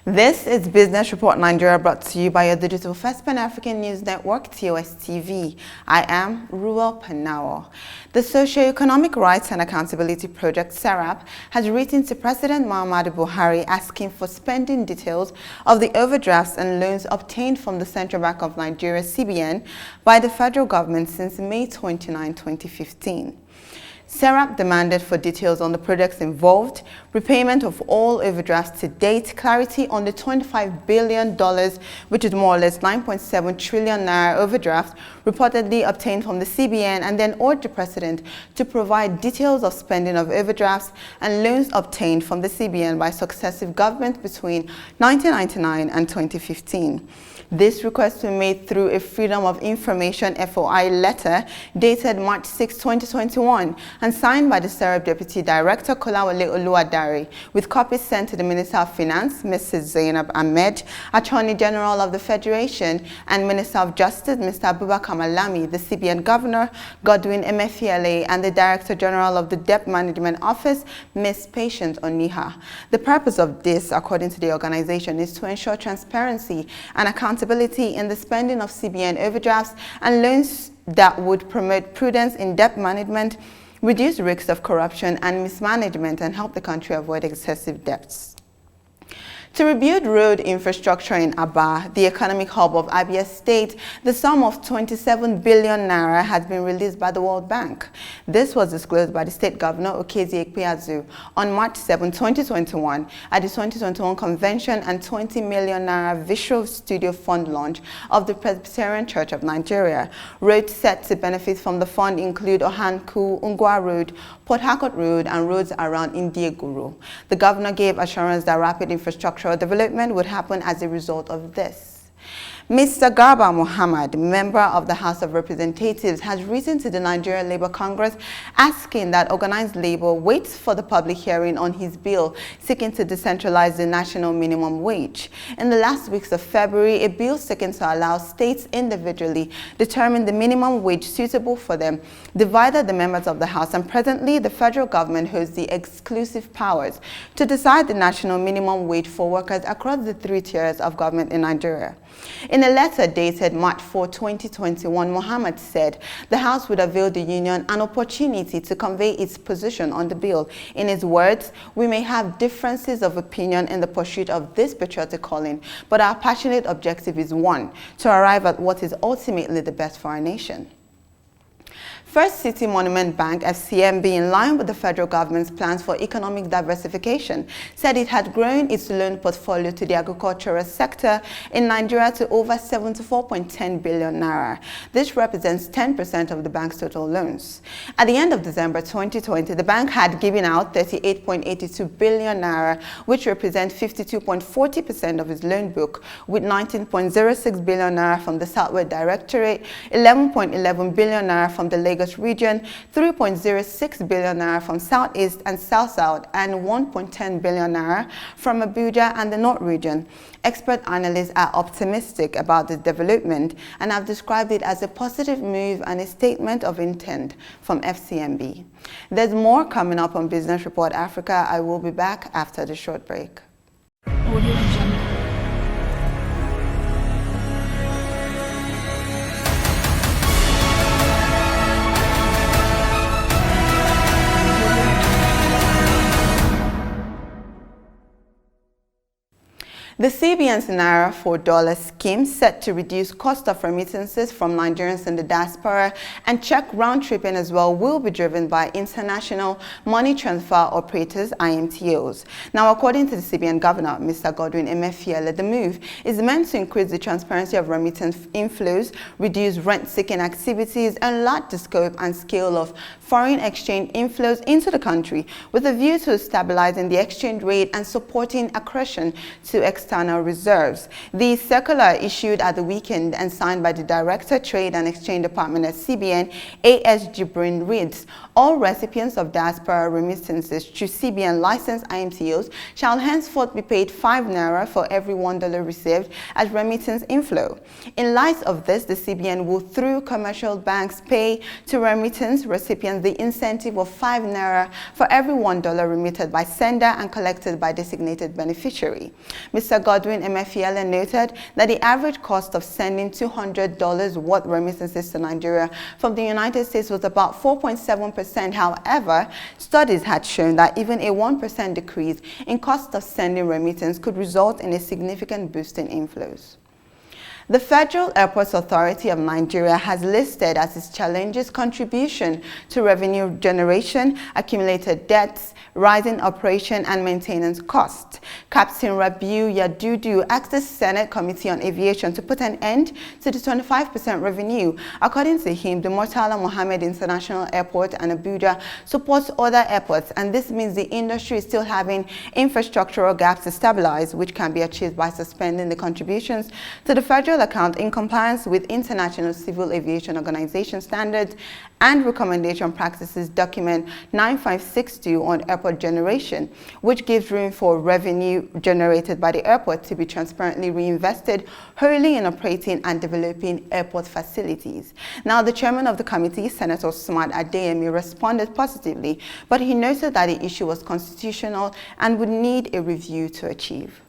This is Business Report Nigeria, brought to you by your digital First Pan-African News Network, TOS TV. I am Ruel Panawo. The Socio-Economic Rights and Accountability Project, SERAP, has written to President Muhammadu Buhari asking for spending details of the overdrafts and loans obtained from the Central Bank of Nigeria, CBN, by the federal government since May 29, 2015. SERAP demanded for details on the projects involved, repayment of all overdrafts to date, clarity on the $25 billion, which is more or less 9.7 trillion naira overdraft, reportedly obtained from the CBN, and then urged the president to provide details of spending of overdrafts and loans obtained from the CBN by successive governments between 1999 and 2015. This request was made through a Freedom of Information FOI letter dated March 6, 2021 and signed by the SERAP Deputy Director Kolawole Oluwadare, with copies sent to the Minister of Finance, Mrs. Zainab Ahmed, Attorney General of the Federation, and Minister of Justice, Mr. Abubakar Malami, the CBN Governor, Godwin Emefiele, and the Director General of the Debt Management Office, Ms. Patience Oniha. The purpose of this, according to the organization, is to ensure transparency and accountability in the spending of CBN overdrafts and loans that would promote prudence in debt management, reduce risks of corruption and mismanagement, and help the country avoid excessive debts. To rebuild road infrastructure in Aba, the economic hub of Abia State, the sum of 27 billion naira has been released by the World Bank. This was disclosed by the State Governor Okezie Ekpeazu on March 7, 2021 at the 2021 convention and 20 million naira Visual Studio Fund launch of the Presbyterian Church of Nigeria. Roads set to benefit from the fund include Ohanku, Ungwa Road, Port Harcourt Road, and roads around Indieguru. The governor gave assurance that rapid infrastructural development would happen as a result of this. Mr. Garba Muhammad, member of the House of Representatives, has written to the Nigeria Labour Congress asking that organized labor waits for the public hearing on his bill seeking to decentralize the national minimum wage. In the last weeks of February, a bill seeking to allow states individually determine the minimum wage suitable for them divided the members of the House, and presently the federal government holds the exclusive powers to decide the national minimum wage for workers across the three tiers of government in Nigeria. In a letter dated March 4, 2021, Muhammad said the House would avail the Union an opportunity to convey its position on the bill. In his words, "We may have differences of opinion in the pursuit of this patriotic calling, but our passionate objective is one, to arrive at what is ultimately the best for our nation." First City Monument Bank, FCMB, in line with the federal government's plans for economic diversification, said it had grown its loan portfolio to the agricultural sector in Nigeria to over 74.10 billion naira. This represents 10% of the bank's total loans. At the end of December 2020, the bank had given out 38.82 billion naira, which represents 52.40% of its loan book, with 19.06 billion naira from the Southwest Directorate, 11.11 billion naira from the Lagos region, 3.06 billion naira from Southeast and South-South, and 1.10 billion naira from Abuja and the North region. Expert analysts are optimistic about this development and have described it as a positive move and a statement of intent from FCMB. There's more coming up on Business Report Africa. I will be back after the short break. The CBN's Naira $4 scheme, set to reduce cost of remittances from Nigerians in the diaspora and check round-tripping as well, will be driven by international money transfer operators, IMTOs. Now, according to the CBN Governor, Mr. Godwin Emefiele, the move is meant to increase the transparency of remittance inflows, reduce rent-seeking activities, and enlarge the scope and scale of foreign exchange inflows into the country, with a view to stabilizing the exchange rate and supporting accretion to external external reserves. The circular issued at the weekend and signed by the Director, Trade and Exchange Department at CBN, A.S. Jibrin, reads, all recipients of diaspora remittances through CBN licensed IMTOs shall henceforth be paid 5 naira for every $1 received as remittance inflow. In light of this, the CBN will, through commercial banks, pay to remittance recipients the incentive of 5 naira for every $1 remitted by sender and collected by designated beneficiary. Mr. Godwin Emefiele noted that the average cost of sending $200 worth remittances to Nigeria from the United States was about 4.7%. However, studies had shown that even a 1% decrease in cost of sending remittance could result in a significant boost in inflows. The Federal Airports Authority of Nigeria has listed as its challenges contribution to revenue generation, accumulated debts, rising operation and maintenance costs. Captain Rabiu Yadudu asked the Senate Committee on Aviation to put an end to the 25% revenue. According to him, the Murtala Mohammed International Airport and Abuja supports other airports, and this means the industry is still having infrastructural gaps to stabilize, which can be achieved by suspending the contributions to the federal account in compliance with International Civil Aviation Organization standards and recommendation practices document 9562 on airport generation, which gives room for revenue generated by the airport to be transparently reinvested wholly in operating and developing airport facilities. Now, the chairman of the committee, Senator Smart Adeyemi, responded positively, but he noted that the issue was constitutional and would need a review to achieve.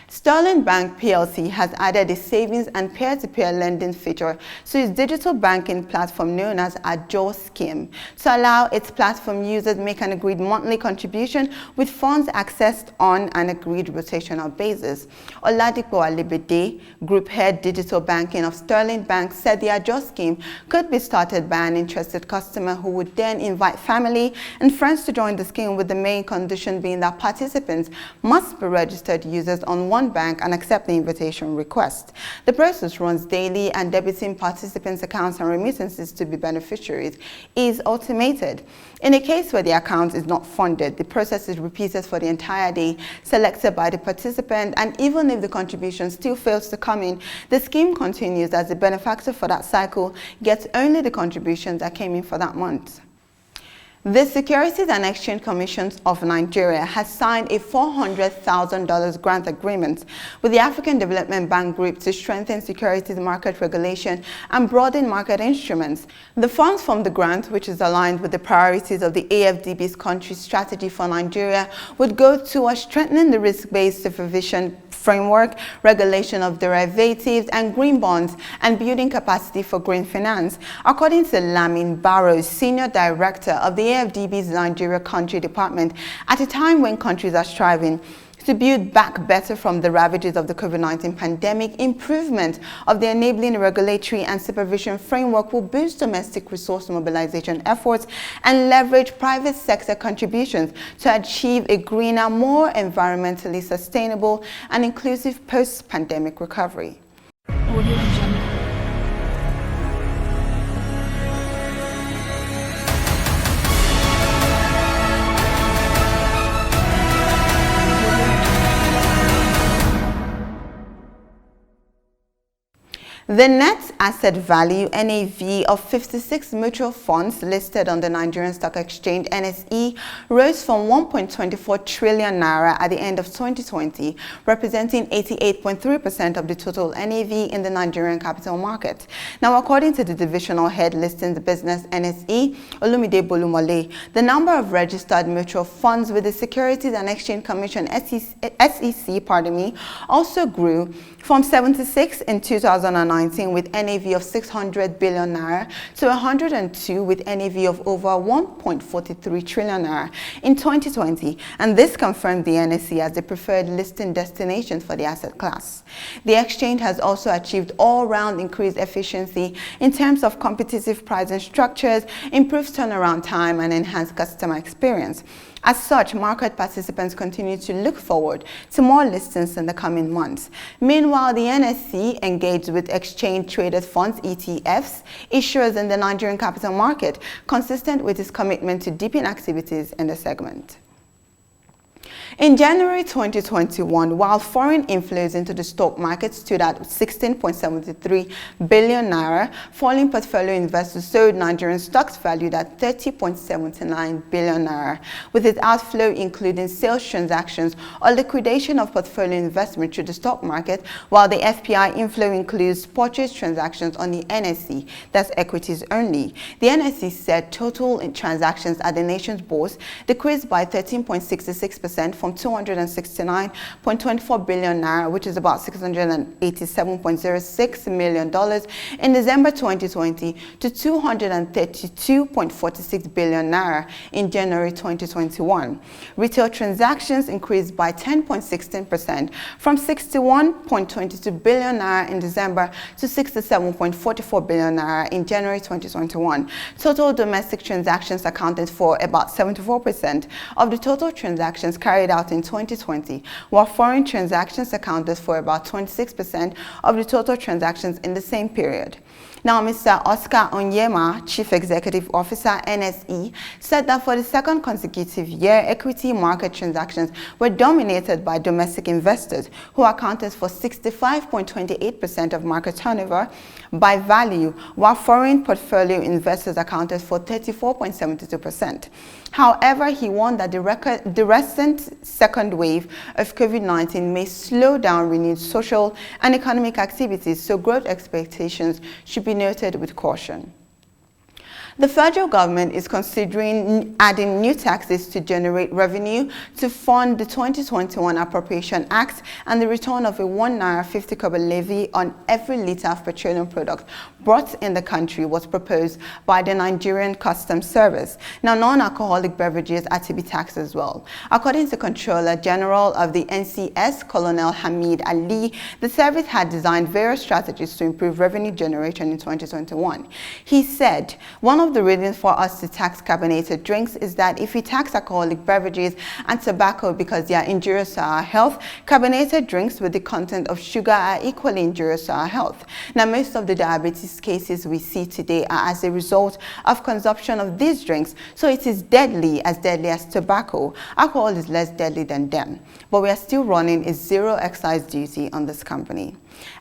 Sterling Bank PLC has added a savings and peer-to-peer lending feature to its digital banking platform known as Ajo Scheme to allow its platform users to make an agreed monthly contribution with funds accessed on an agreed rotational basis. Oladipo Alibede, Group Head Digital Banking of Sterling Bank, said the Ajo Scheme could be started by an interested customer who would then invite family and friends to join the scheme, with the main condition being that participants must be registered users on one bank and accept the invitation request. The process runs daily, and debiting participants' accounts and remittances to be beneficiaries is automated. In a case where the account is not funded, the process is repeated for the entire day selected by the participant, and even if the contribution still fails to come in, the scheme continues as the benefactor for that cycle gets only the contributions that came in for that month. The Securities and Exchange Commission of Nigeria has signed a $400,000 grant agreement with the African Development Bank Group to strengthen securities market regulation and broaden market instruments. The funds from the grant, which is aligned with the priorities of the AFDB's country strategy for Nigeria, would go towards strengthening the risk-based supervision framework, regulation of derivatives and green bonds, and building capacity for green finance. According to Lamin Barrows, Senior Director of the AFDB's Nigeria Country Department, at a time when countries are striving to build back better from the ravages of the COVID-19 pandemic, improvement of the enabling regulatory and supervision framework will boost domestic resource mobilization efforts and leverage private sector contributions to achieve a greener, more environmentally sustainable and inclusive post-pandemic recovery. The net asset value (NAV) of 56 mutual funds listed on the Nigerian Stock Exchange (NSE) rose from 1.24 trillion naira at the end of 2020, representing 88.3% of the total NAV in the Nigerian capital market. Now, according to the divisional head listing the business NSE, Olumide Bolumole, the number of registered mutual funds with the Securities and Exchange Commission (SEC) also grew from 76 in 2019 with NAV of 600 billion naira to 102 with NAV of over 1.43 trillion naira in 2020, and this confirmed the NSE as the preferred listing destination for the asset class. The exchange has also achieved all-round increased efficiency in terms of competitive pricing structures, improved turnaround time, and enhanced customer experience. As such, market participants continue to look forward to more listings in the coming months. Meanwhile, the NSE engaged with exchange-traded funds, ETFs, issuers in the Nigerian capital market, consistent with its commitment to deepen activities in the segment. In January 2021, while foreign inflows into the stock market stood at 16.73 billion naira, foreign portfolio investors sold Nigerian stocks valued at 30.79 billion naira, with its outflow including sales transactions or liquidation of portfolio investment through the stock market, while the FPI inflow includes purchase transactions on the NSE, that's equities only. The NSE said total transactions at the nation's bourse decreased by 13.66% from 269.24 billion naira, which is about $687.06 million in December 2020, to 232.46 billion naira in January 2021. Retail transactions increased by 10.16% from 61.22 billion naira in December to 67.44 billion naira in January 2021. Total domestic transactions accounted for about 74% of the total transactions carried out in 2020, while foreign transactions accounted for about 26% of the total transactions in the same period. Now, Mr. Oscar Onyema, Chief Executive Officer, NSE, said that for the second consecutive year, equity market transactions were dominated by domestic investors, who accounted for 65.28% of market turnover by value, while foreign portfolio investors accounted for 34.72%. However, he warned that the recent second wave of COVID-19 may slow down renewed social and economic activities, so growth expectations should be noted with caution. The federal government is considering adding new taxes to generate revenue to fund the 2021 Appropriation Act, and the return of a 1 naira 50 kobo levy on every liter of petroleum product brought in the country was proposed by the Nigerian Customs Service. Now, non-alcoholic beverages are to be taxed as well. According to Controller General of the NCS, Colonel Hamid Ali, the service had designed various strategies to improve revenue generation in 2021. He said, one of the reasons for us to tax carbonated drinks is that if we tax alcoholic beverages and tobacco because they are injurious to our health, carbonated drinks with the content of sugar are equally injurious to our health. Now, most of the diabetes cases we see today are as a result of consumption of these drinks, so it is deadly as tobacco. Alcohol is less deadly than them, but we are still running a zero excise duty on this company.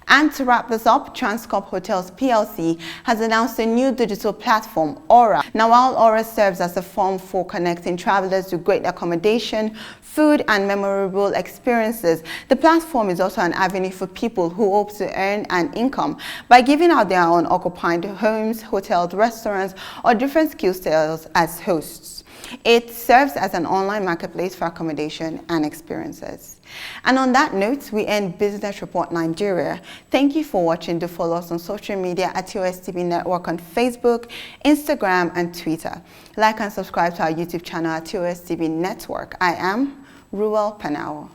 And to wrap this up, Transcorp Hotels PLC has announced a new digital platform, Aura. Now, while Aura serves as a forum for connecting travelers with great accommodation, food, and memorable experiences, the platform is also an avenue for people who hope to earn an income by giving out their own occupied homes, hotels, restaurants, or different skill sales as hosts. It serves as an online marketplace for accommodation and experiences. And on that note, we end Business Report Nigeria. Thank you for watching. Do follow us on social media at TOSTV Network on Facebook, Instagram, and Twitter. Like and subscribe to our YouTube channel at TOSTV Network. I am Ruel Panawo.